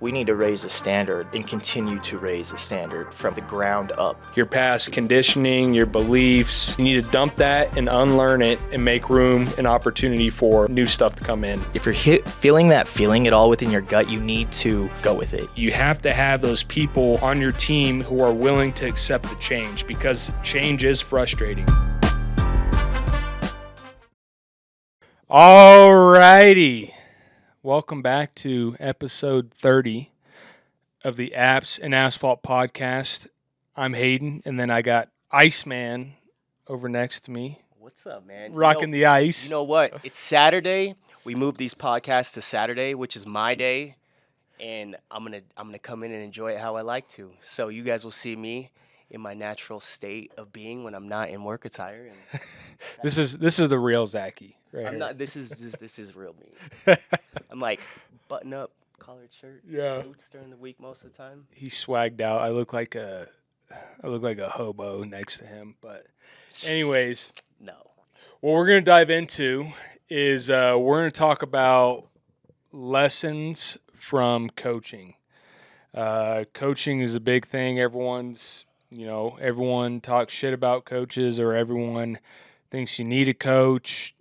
We need to raise the standard and continue to raise the standard from the ground up. Your past conditioning, your beliefs, you need to dump that and unlearn it and make room and opportunity for new stuff to come in. If you're feeling that feeling at all within your gut, you need to go with it. You have to have those people on your team who are willing to accept the change, because change is frustrating. Alrighty. Welcome back to episode 30 of the Apps and Asphalt podcast. I'm Hayden, and then I got Iceman over next to me. What's up, man? Rocking the ice. You know what? It's Saturday. We moved these podcasts to Saturday, which is my day, and I'm gonna come in and enjoy it how I like to. So you guys will see me in my natural state of being when I'm not in work attire. And This is the real Zachy. Right I'm here. not. This is real me. I'm like button up, collared shirt, Yeah. boots during the week most of the time. He's swagged out. I look like a hobo next to him. But anyways, No. what we're going to dive into is we're going to talk about lessons from coaching. Coaching is a big thing. Everyone talks shit about coaches, or everyone thinks you need a coach.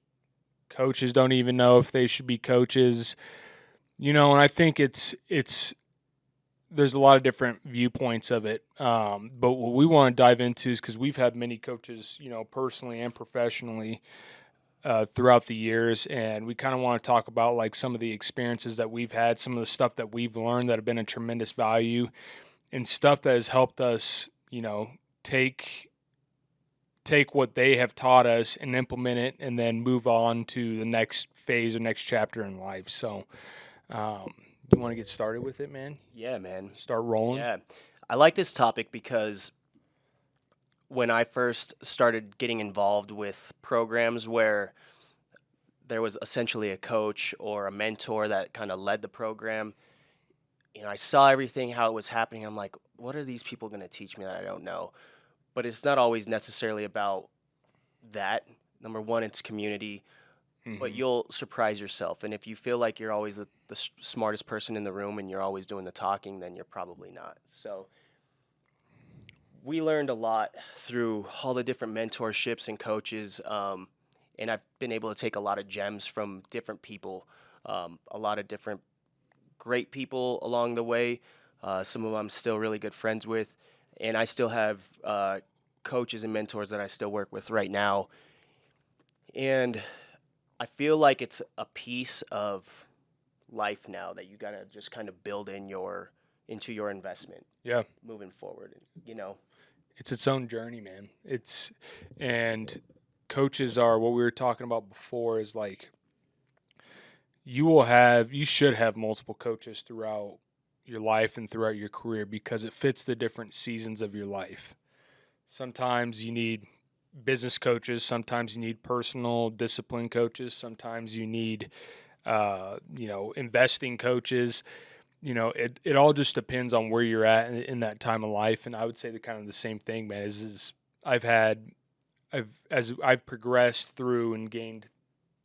Coaches don't even know if they should be coaches. And I think it's there's a lot of different viewpoints of it. But what we want to dive into is, because we've had many coaches, personally and professionally throughout the years, and we kind of want to talk about like some of the experiences that we've had, some of the stuff that we've learned that have been a tremendous value, and stuff that has helped us, take what they have taught us and implement it, and then move on to the next phase or next chapter in life. So, you want to get started with it, man? Yeah, man. Start rolling? Yeah. I like this topic because when I first started getting involved with programs where there was essentially a coach or a mentor that kind of led the program, I saw everything, how it was happening. I'm like, what are these people going to teach me that I don't know? But it's not always necessarily about that. Number one, it's community, but you'll surprise yourself. And if you feel like you're always the smartest person in the room and you're always doing the talking, then you're probably not. So we learned a lot through all the different mentorships and coaches, and I've been able to take a lot of gems from different people, a lot of different great people along the way. Some of them I'm still really good friends with, and I still have coaches and mentors that I still work with right now. And I feel like it's a piece of life now that you gotta just kind of build into your investment. Yeah. Moving forward, It's its own journey, man. And coaches are, what we were talking about before, is like you should have multiple coaches throughout your life and throughout your career, because it fits the different seasons of your life. Sometimes you need business coaches, sometimes you need personal discipline coaches, sometimes you need investing coaches. It all just depends on where you're at in that time of life. And I would say the same thing, man, is as I've progressed through and gained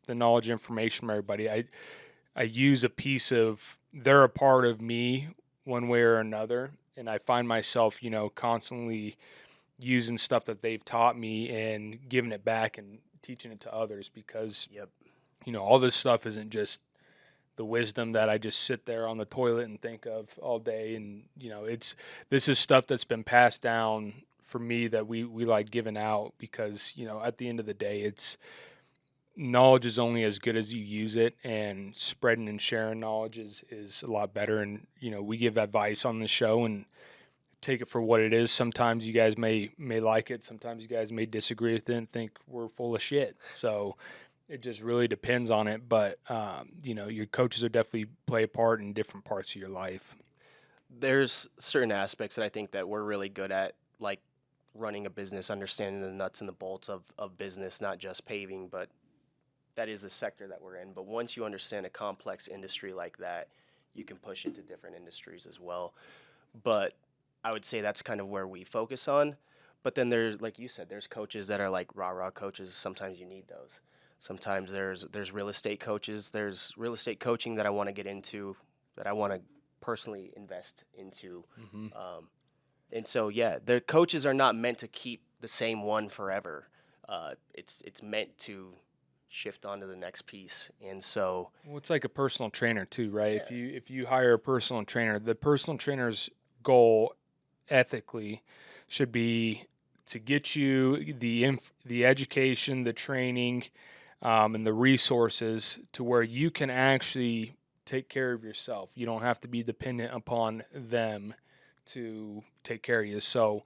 the knowledge and information from everybody, I use a piece of, they're a part of me one way or another, and I find myself, constantly using stuff that they've taught me and giving it back and teaching it to others, because, all this stuff isn't just the wisdom that I just sit there on the toilet and think of all day. And, this is stuff that's been passed down for me that we like giving out, because, at the end of the day, knowledge is only as good as you use it, and spreading and sharing knowledge is a lot better. And, we give advice on the show and take it for what it is. Sometimes you guys may like it. Sometimes you guys may disagree with it and think we're full of shit. So it just really depends on it. But, your coaches are definitely play a part in different parts of your life. there's certain aspects that I think that we're really good at, like running a business, understanding the nuts and the bolts of business, not just paving, but that is the sector that we're in. But once you understand a complex industry like that, you can push into different industries as well. But I would say that's kind of where we focus on. But then there's, like you said, there's coaches that are like rah-rah coaches. Sometimes you need those. Sometimes there's real estate coaches. There's real estate coaching that I want to get into, that I want to personally invest into. Mm-hmm. And so, yeah, their coaches are not meant to keep the same one forever. It's meant to shift on to the next piece. And so, Well, it's like a personal trainer too, right? Yeah. If you hire a personal trainer, the personal trainer's goal ethically should be to get you the education, the training, and the resources to where you can actually take care of yourself. You don't have to be dependent upon them to take care of you. So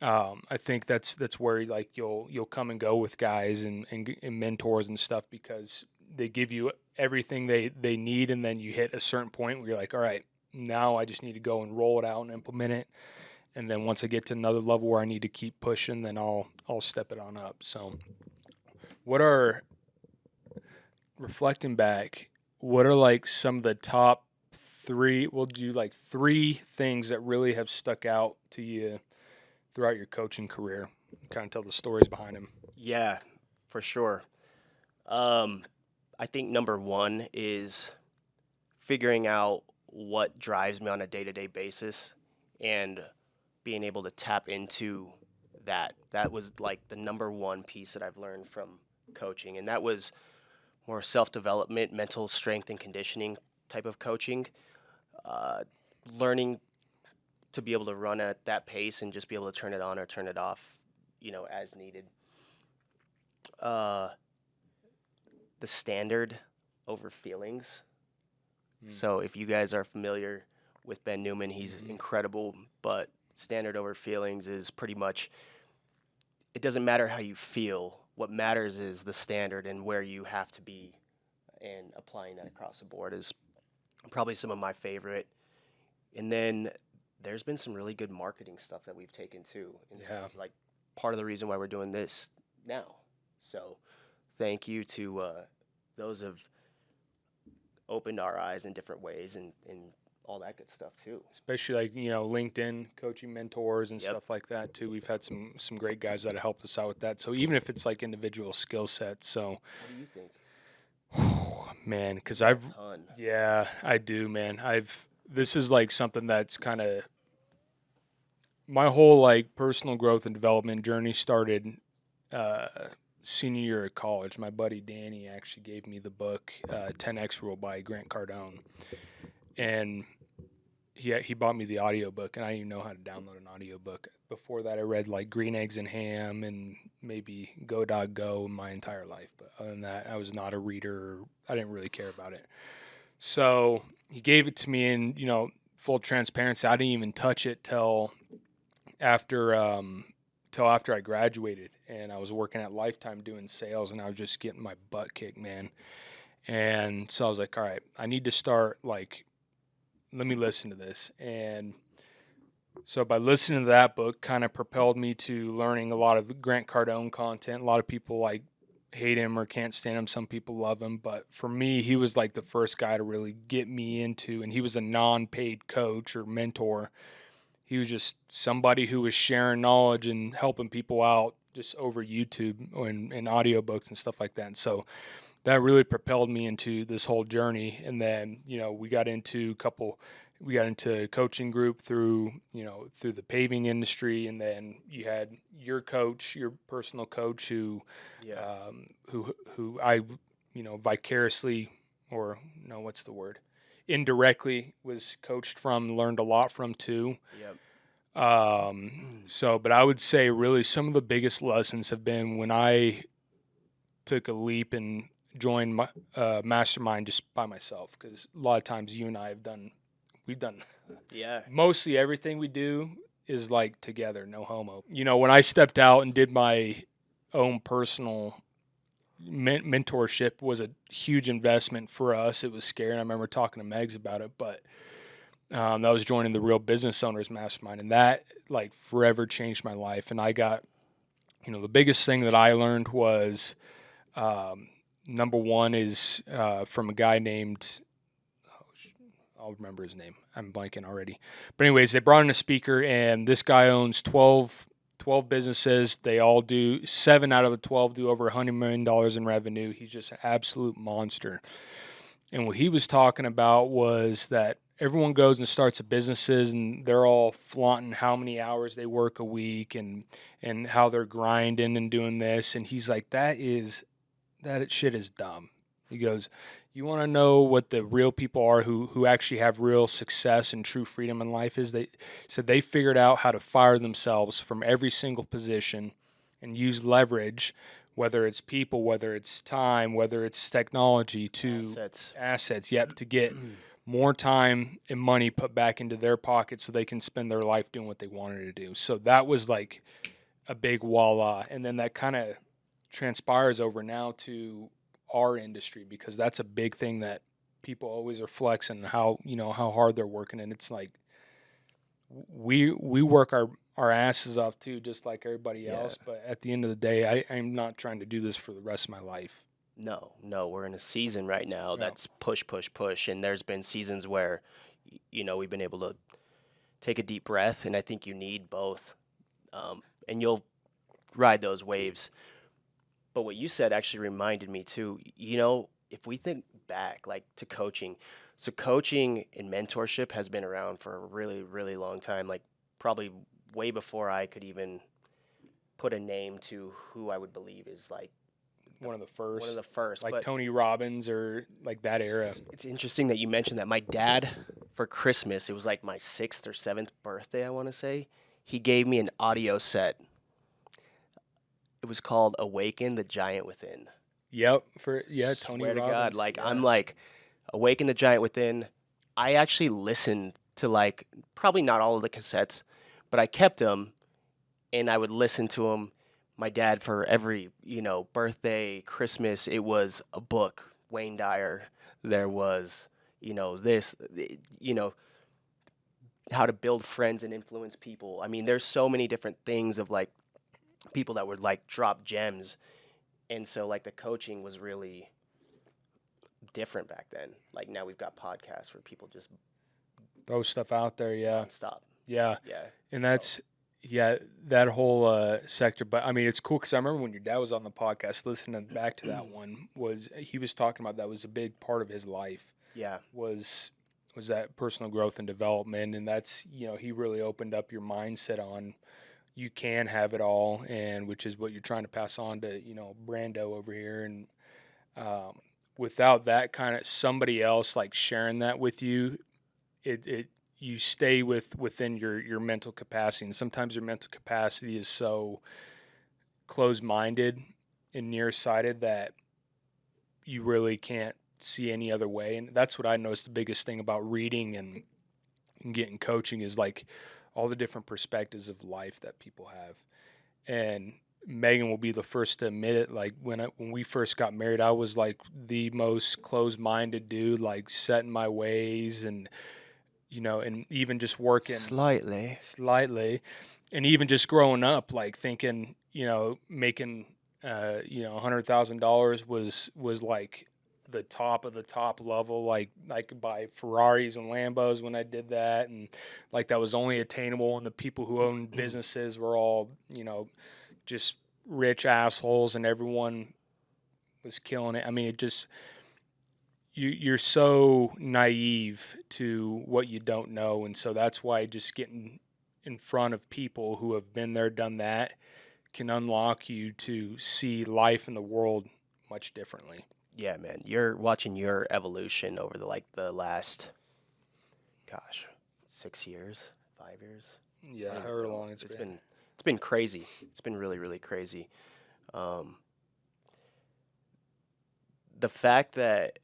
I think that's where like you'll come and go with guys and mentors and stuff, because they give you everything they need, and then you hit a certain point where you're like, all right, now I just need to go and roll it out and implement it. And then once I get to another level where I need to keep pushing, then I'll step it on up. So, reflecting back, what are like some of the top three? We'll do like three things that really have stuck out to you throughout your coaching career. Kind of tell the stories behind them. yeah, for sure. I think number one is figuring out what drives me on a day-to-day basis and being able to tap into that. That was like the number one piece that I've learned from coaching, and that was more self-development, mental strength and conditioning type of coaching. Learning to be able to run at that pace and just be able to turn it on or turn it off, as needed. The standard over feelings. So if you guys are familiar with Ben Newman, he's incredible, but standard over feelings is pretty much, it doesn't matter how you feel. What matters is the standard and where you have to be, and applying that across the board is probably some of my favorite. And then there's been some really good marketing stuff that we've taken too. And so Yeah. it's like part of the reason why we're doing this now. So thank you to those who have opened our eyes in different ways and all that good stuff too. Especially like, LinkedIn coaching mentors and Yep. stuff like that too. We've had some great guys that have helped us out with that. So even if it's like individual skill sets. So, What do you think? man, because A ton. yeah, I do, man. This is like something that's kind of my whole like personal growth and development journey started senior year of college. My buddy Danny actually gave me the book 10X Rule by Grant Cardone, and he bought me the audiobook, and I didn't even know how to download an audiobook. Before that, I read like Green Eggs and Ham and maybe Go Dog Go my entire life. But other than that, I was not a reader. I didn't really care about it. So he gave it to me, and full transparency, I didn't even touch it till after I graduated, and I was working at Lifetime doing sales, and I was just getting my butt kicked, man. And so I was like, all right, I need to start, like, let me listen to this. And so by listening to that book kind of propelled me to learning a lot of Grant Cardone content. A lot of people like hate him or can't stand him. Some people love him. But for me, he was like the first guy to really get me into, and he was a non-paid coach or mentor. He was just somebody who was sharing knowledge and helping people out just over YouTube and audiobooks and stuff like that. And so that really propelled me into this whole journey. And then, we got into coaching group through the paving industry. And then you had your coach, your personal coach who I, vicariously, or no, what's the word? Indirectly was coached from, learned a lot from too. Yep. But I would say really some of the biggest lessons have been when I took a leap and joined my mastermind just by myself, because a lot of times you and I we've done Yeah. mostly everything we do is like together, no homo. When I stepped out and did my own personal mentorship was a huge investment for us. It was scary. I remember talking to Megs about it, but that was joining the Real Business Owners Mastermind, and that like forever changed my life. And I got, the biggest thing that I learned was, number one is from a guy named, I'll remember his name. I'm blanking already. But anyways, they brought in a speaker, and this guy owns 12 businesses. They all do, 7 out of the 12 do over $100 million in revenue. He's just an absolute monster. And what he was talking about was that everyone goes and starts a businesses, and they're all flaunting how many hours they work a week and how they're grinding and doing this. And he's like, that shit is dumb. He goes, you want to know what the real people are who actually have real success and true freedom in life is? They said they figured out how to fire themselves from every single position and use leverage, whether it's people, whether it's time, whether it's technology, to assets, yep, to get more time and money put back into their pocket so they can spend their life doing what they wanted to do. So that was like a big voila. And then that kind of transpires over now to our industry, because that's a big thing that people always are flexing how hard they're working. And it's like, we work our asses off too, just like everybody else. But at the end of the day, I'm not trying to do this for the rest of my life. No, we're in a season right now that's push. And there's been seasons where, we've been able to take a deep breath, and I think you need both. And you'll ride those waves. But what you said actually reminded me too, if we think back like to coaching, so coaching and mentorship has been around for a really, really long time, like probably way before I could even put a name to who I would believe is like one of the first, like but Tony Robbins or like that era. It's interesting that you mentioned that. My dad, for Christmas, it was like my 6th or 7th birthday, I want to say, he gave me an audio set. It was called Awaken the Giant Within. Yep. Tony Swear Robbins. to God, I'm like, Awaken the Giant Within. I actually listened to like, probably not all of the cassettes, but I kept them, and I would listen to them. My dad, for every, birthday, Christmas, it was a book, Wayne Dyer. There was, how to build friends and influence people. I mean, there's so many different things of like people that would like drop gems. And so like the coaching was really different back then. Like now we've got podcasts where people just throw stuff out there. Yeah. Stop. Yeah. Yeah. And that's, that whole sector. But I mean, it's cool because I remember when your dad was on the podcast, listening back to that one, he was talking about that was a big part of his life. Yeah. Was that personal growth and development. And that's, he really opened up your mindset on you can have it all, and which is what you're trying to pass on to, Brando over here. And without that kind of somebody else like sharing that with you, you stay within your mental capacity. And sometimes your mental capacity is so closed-minded and nearsighted that you really can't see any other way. And that's what I noticed the biggest thing about reading and getting coaching is like all the different perspectives of life that people have. And Megan will be the first to admit it. Like when we first got married, I was like the most closed-minded dude, like set in my ways, and and even just working slightly, and even just growing up, like thinking, making $100,000 was like the top of the top level. Like I could buy Ferraris and Lambos when I did that, and like that was only attainable. And the people who owned businesses were all, just rich assholes, and everyone was killing it. I mean, it just. You're so naive to what you don't know, and so that's why just getting in front of people who have been there, done that, can unlock you to see life in the world much differently. Yeah, man, you're watching your evolution over the last, 6 years, 5 years. Yeah, however long it's been. It's been crazy. It's been really, really crazy. The fact that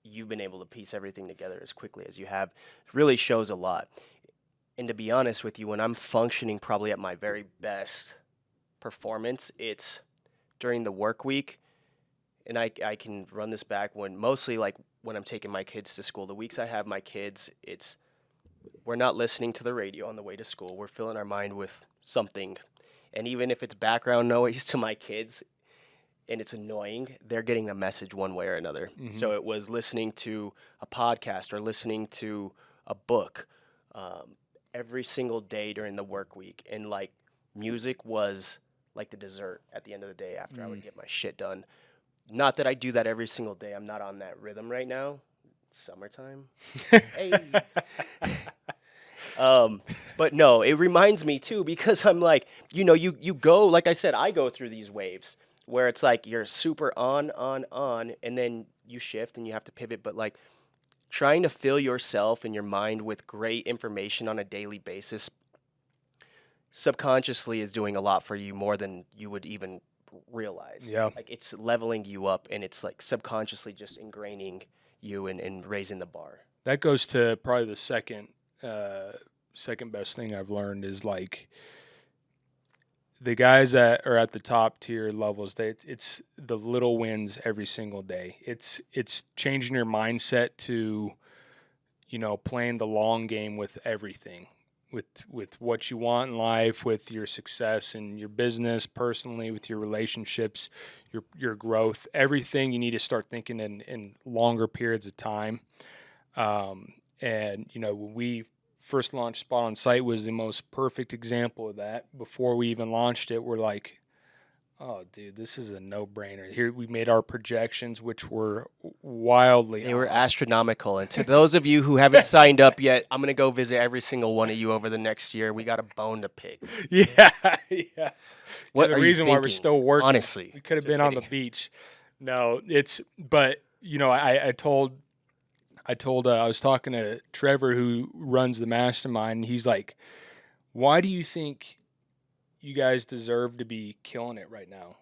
you've been able to piece everything together as quickly as you have really shows a lot. And to be honest with you, when I'm functioning probably at my very best performance, it's during the work week. And I can run this back mostly like when I'm taking my kids to school. The weeks I have my kids, we're not listening to the radio on the way to school. We're filling our mind with something. And even if it's background noise to my kids, and it's annoying, they're getting a message one way or another. Mm-hmm. So it was listening to a podcast or listening to a book every single day during the work week. And like music was like the dessert at the end of the day after I would get my shit done. Not that I do that every single day. I'm not on that rhythm right now. summertime. Hey. But no, it reminds me too, because I'm like, you go, like I said, I go through these waves where it's like you're super on, and then you shift and you have to pivot. But like trying to fill yourself and your mind with great information on a daily basis subconsciously is doing a lot for you, more than you would even realize. Yeah. Like it's leveling you up, and it's like subconsciously just ingraining you and raising the bar. That goes to probably the second best thing I've learned is like the guys that are at the top tier levels. It's the little wins every single day. It's changing your mindset to, playing the long game with everything, with what you want in life, with your success in your business, personally, with your relationships, your growth, everything. You need to start thinking in longer periods of time. And when we first launched Spot on Site was the most perfect example of that. Before we even launched it, we're like, oh, dude, this is a no-brainer. Here we made our projections, which were wildly They were off. astronomical. And to those of you who haven't signed up yet, I'm going to go visit every single one of you over the next year. We got a bone to pick. Yeah, yeah. What the are you reason why we're thinking? still working. Honestly, we could have just been on kidding. the beach. No, but I was talking to Trevor, who runs the mastermind, and he's like, why do you think you guys deserve to be killing it right now?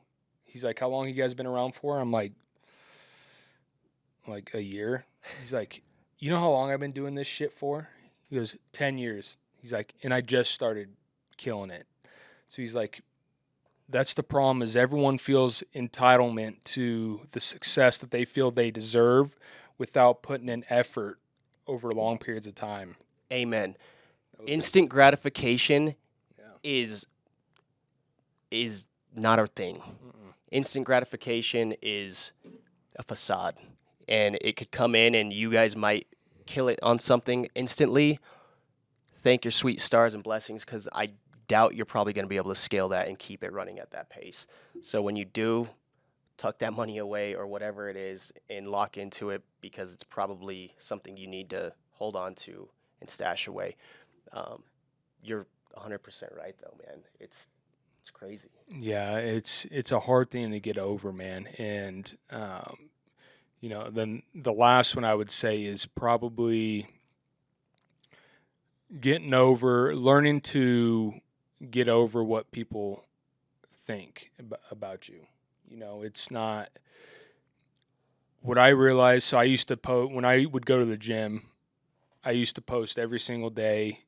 He's like, how long you guys been around for? I'm like a year. He's like, you know how long I've been doing this shit for? He goes, 10 years. He's like, and I just started killing it. So he's like, that's the problem, is everyone feels entitlement to the success that they feel they deserve without putting in effort over long periods of time. Amen. Instant gratification Yeah. is not a thing. Mm-mm. Instant gratification is a facade, and it could come in and you guys might kill it on something instantly. Thank your sweet stars and blessings, because I doubt you're probably going to be able to scale that and keep it running at that pace. So when you do, tuck that money away or whatever it is and lock into it, because it's probably something you need to hold on to and stash away. You're 100% right though, man. It's crazy. Yeah, it's a hard thing to get over, man. And then the last one I would say is probably learning to get over what people think about you. It's not what I realized. So I used to post when I would go to the gym. I used to post every single day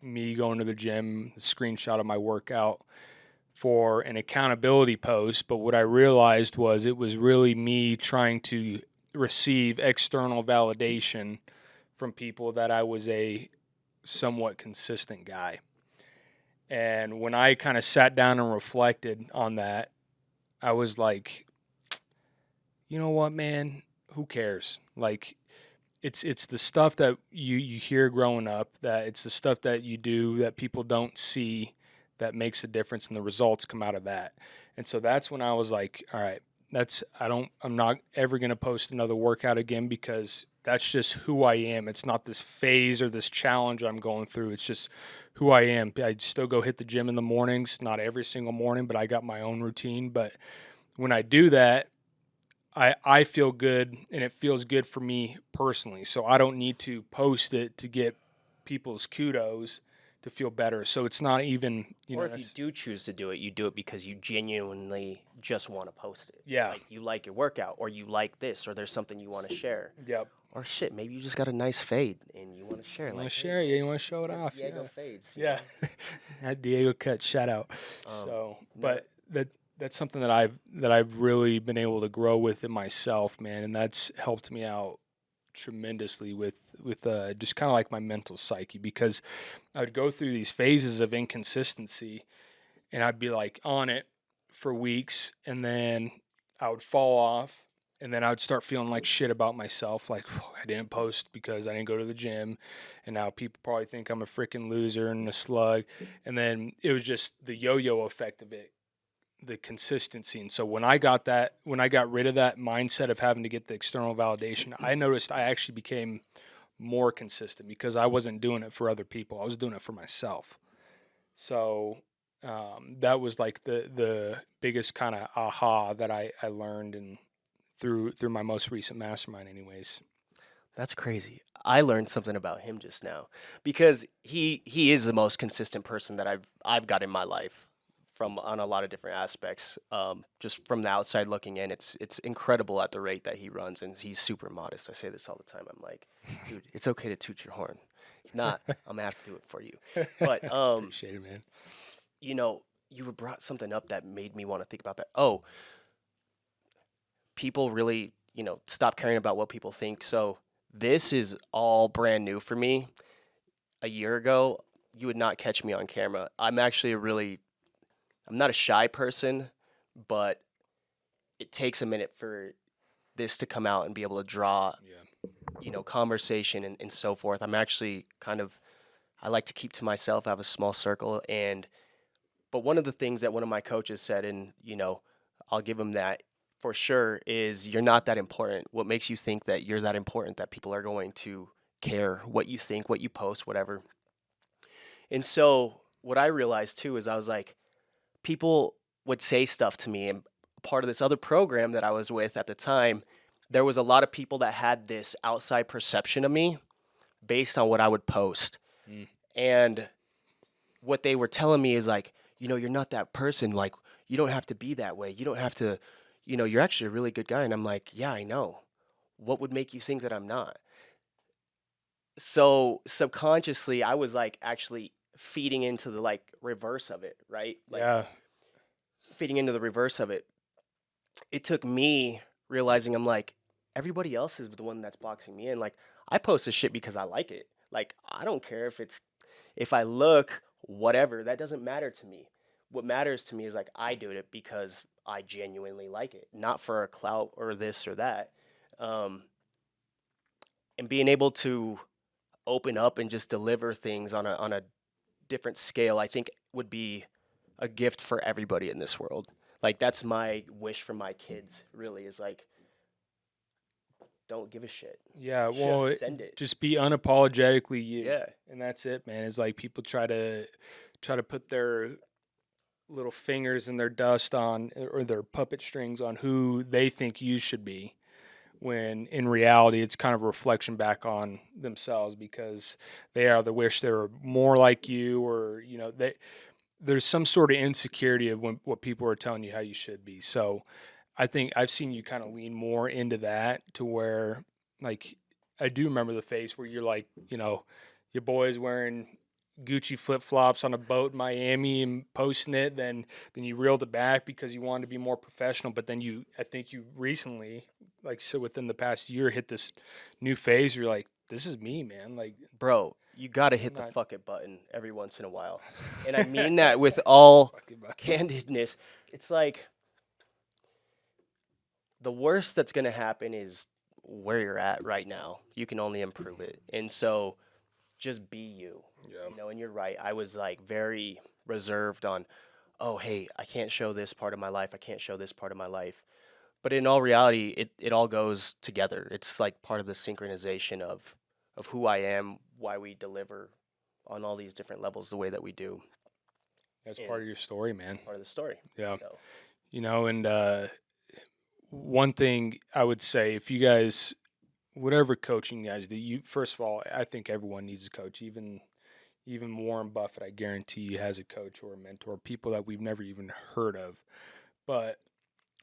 me going to the gym, a screenshot of my workout for an accountability post. But what I realized was it was really me trying to receive external validation from people that I was a somewhat consistent guy. And when I kind of sat down and reflected on that, I was like, you know what, man? Who cares? Like, it's the stuff that you hear growing up, that it's the stuff that you do that people don't see that makes a difference, and the results come out of that. And so that's when I was like, all right, I'm not ever going to post another workout again, because that's just who I am. It's not this phase or this challenge I'm going through. It's just who I am. I still go hit the gym in the mornings, not every single morning, but I got my own routine. But when I do that, I feel good, and it feels good for me personally. So I don't need to post it to get people's kudos to feel better. So it's not even, Or if you do choose to do it, you do it because you genuinely just want to post it. Yeah. Like you like your workout, or you like this, or there's something you want to share. Yep. Or shit, maybe you just got a nice fade and you want to share. You want Like, to share it? Yeah, you want to show it got off? Diego Yeah. fades. Yeah. That Diego cut, shout out. But that's something that I've really been able to grow with in myself, man, and that's helped me out tremendously with just kind of like my mental psyche, because I would go through these phases of inconsistency, and I'd be like on it for weeks, and then I would fall off, and then I would start feeling like shit about myself, like I didn't post because I didn't go to the gym, and now people probably think I'm a freaking loser and a slug. And then it was just the yo-yo effect of it the consistency. And so when I got rid of that mindset of having to get the external validation, I noticed I actually became more consistent because I wasn't doing it for other people. I was doing it for myself. So that was like the biggest kind of aha that I learned and through my most recent mastermind anyways. That's crazy. I learned something about him just now because he is the most consistent person that I've got in my life from on a lot of different aspects. Just from the outside looking in, it's incredible at the rate that he runs, and he's super modest. I say this all the time. I'm like, dude, it's okay to toot your horn. If not, I'm gonna have to do it for you. But Appreciate it, man. you know, you brought something up that made me want to think about that. Oh, people really, stop caring about what people think. So this is all brand new for me. A year ago, you would not catch me on camera. I'm not a shy person, but it takes a minute for this to come out and be able to draw, conversation and so forth. I'm actually I like to keep to myself. I have a small circle. But one of the things that one of my coaches said, and, I'll give him that for sure, is you're not that important. What makes you think that you're that important that people are going to care what you think, what you post, whatever? And so what I realized too is I was like, people would say stuff to me, and part of this other program that I was with at the time, there was a lot of people that had this outside perception of me based on what I would post. Mm. And what they were telling me is like, you're not that person. Like, you don't have to be that way. You don't have to, you're actually a really good guy. And I'm like, yeah, I know. What would make you think that I'm not? So subconsciously, I was like actually feeding into the like reverse of it, right? Like, Yeah. feeding into the reverse of it. It took me realizing I'm like, everybody else is the one that's boxing me in. Like, I post this shit because I like it. Like, I don't care if I look whatever, that doesn't matter to me. What matters to me is like I do it because I genuinely like it, not for a clout or this or that. And being able to open up and just deliver things on a different scale, I think would be a gift for everybody in this world. Like, that's my wish for my kids, really, is like, don't give a shit. Yeah, well, Just send it. just be unapologetically you. Yeah. And that's it, man. It's like people try to put their little fingers and their dust on, or their puppet strings on who they think you should be, when in reality it's kind of a reflection back on themselves, because they either wish they were more like you, or there's some sort of insecurity of what people are telling you how you should be. So I think I've seen you kind of lean more into that, to where, like, I do remember the phase where you're like, your boy's wearing Gucci flip flops on a boat in Miami and posting it. Then you reeled it back because you wanted to be more professional. But then I think you recently, like, so within the past year, hit this new phase where you're like, this is me, man. Like, Bro, you got to hit the Not- fuck it button every once in a while. And I mean that with all candidness. It's like, the worst that's going to happen is where you're at right now. You can only improve it. And so just be you. Yeah. And you're right. I was like very reserved on, oh, hey, I can't show this part of my life. I can't show this part of my life. But in all reality, it all goes together. It's like part of the synchronization of who I am, why we deliver on all these different levels the way that we do. That's part of your story, man. Part of the story. Yeah. So, And one thing I would say, if you guys, whatever coaching you guys do, first of all, I think everyone needs a coach. Even Warren Buffett, I guarantee you, has a coach or a mentor, people that we've never even heard of. But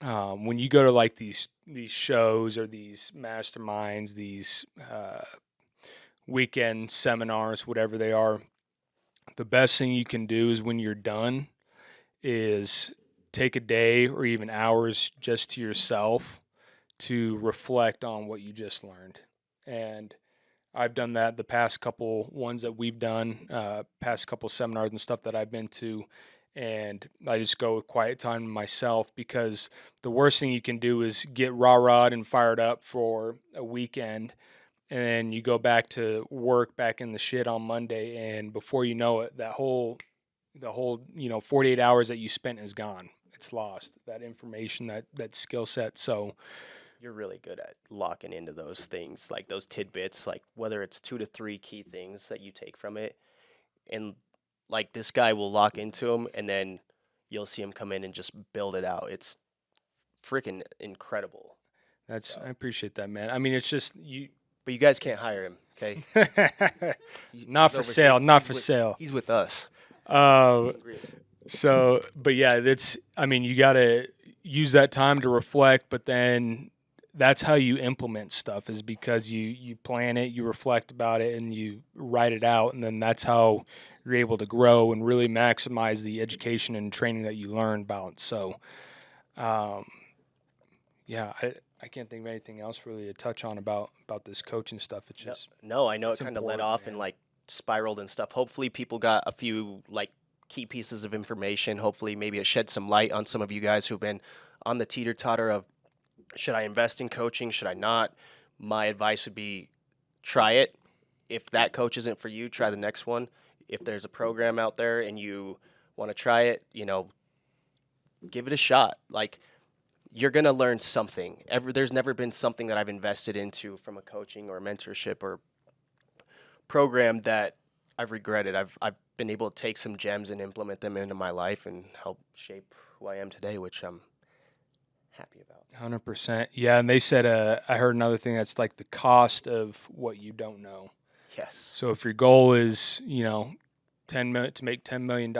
when you go to like these shows or these masterminds, these weekend seminars, whatever they are, the best thing you can do is, when you're done, is take a day or even hours just to yourself to reflect on what you just learned. And I've done that the past couple ones that we've done, past couple seminars and stuff that I've been to. And I just go with quiet time myself, because the worst thing you can do is get rah-rahed and fired up for a weekend, and then you go back to work, back in the shit on Monday, and before you know it, the whole 48 hours that you spent is gone. it's lost, that information, that skill set. So You're really good at locking into those things, like those tidbits, like whether it's 2 to 3 key things that you take from it. And like this guy will lock into them, and then you'll see him come in and just build it out. It's freaking incredible. I appreciate that, man. I mean, it's just you. But you guys can't hire him, okay? Not for sale. Not for sale. He's with us. So, but yeah, I mean, you got to use that time to reflect, but then that's how you implement stuff, is because you plan it, you reflect about it, and you write it out. And then that's how you're able to grow and really maximize the education and training that you learn about. So, yeah, I can't think of anything else really to touch on about this coaching stuff. It's just No, I know it it's kind of let important, off and man. like spiraled and stuff. Hopefully, people got a few like key pieces of information. Hopefully, maybe it shed some light on some of you guys who've been on the teeter totter of should I invest in coaching? Should I not? My advice would be try it. If that coach isn't for you, try the next one. If there's a program out there and you want to try it, give it a shot. Like, you're going to learn something. There's never been something that I've invested into from a coaching or mentorship or program that I've regretted. I've been able to take some gems and implement them into my life and help shape who I am today, which I'm happy about. 100%. Yeah, and they said I heard another thing that's like the cost of what you don't know. Yes. So if your goal is, to make $10 million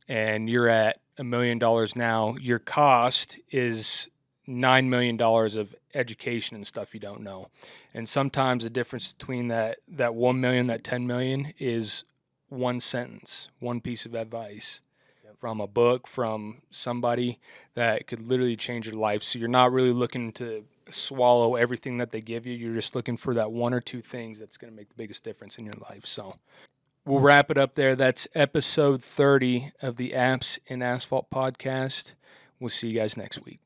and you're at $1 million now, your cost is $9 million of education and stuff you don't know. And sometimes the difference between that 1 million, that 10 million is one sentence, one piece of advice from a book, from somebody that could literally change your life. So you're not really looking to swallow everything that they give you. You're just looking for that one or two things that's going to make the biggest difference in your life. So we'll wrap it up there. That's episode 30 of the Apps in Asphalt podcast. We'll see you guys next week.